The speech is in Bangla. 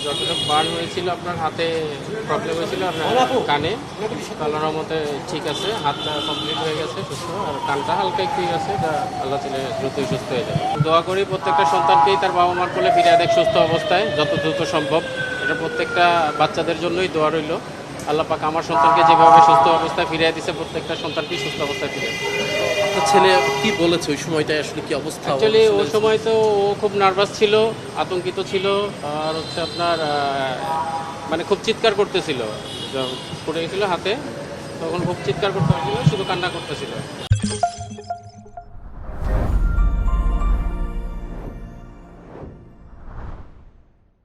যতটুকু বার্ন হয়েছিল আপনার হাতে প্রবলেম হয়েছিল আপনার কানে, আল্লাহর রহমতে ঠিক আছে, হাতটা কমপ্লিট হয়ে গেছে সুস্থ, আর কানটা হালকা একটু আছে, এটা আল্লাহ চাইলে দ্রুতই সুস্থ হয়ে যাবে। দোয়া করি প্রত্যেকটা সন্তানকেই তার বাবা মার কোলে ফিরিয়ে দেখ সুস্থ অবস্থায় যত দ্রুত সম্ভব। এটা প্রত্যেকটা বাচ্চাদের জন্যই দোয়া রইল। আল্লাহ পাক আমার সন্তানকে যেভাবে সুস্থ অবস্থায় ফিরিয়ে দিচ্ছে, প্রত্যেকটা সন্তানকেই সুস্থ অবস্থায় ফিরিয়ে দিচ্ছে। আপনার ছেলে কি বলেছে ওই সময়টায়, আসলে কি অবস্থা? অ্যাকচুয়ালি ওই সময় তো ও খুব নার্ভাস ছিল, আতঙ্কিত ছিল, আর হচ্ছে আপনার মানে খুব চিৎকার করতেছিল, পড়ে গেছিলো হাতে, তখন খুব চিৎকার করতে হয়েছিল, শুধু কান্না করতেছিল।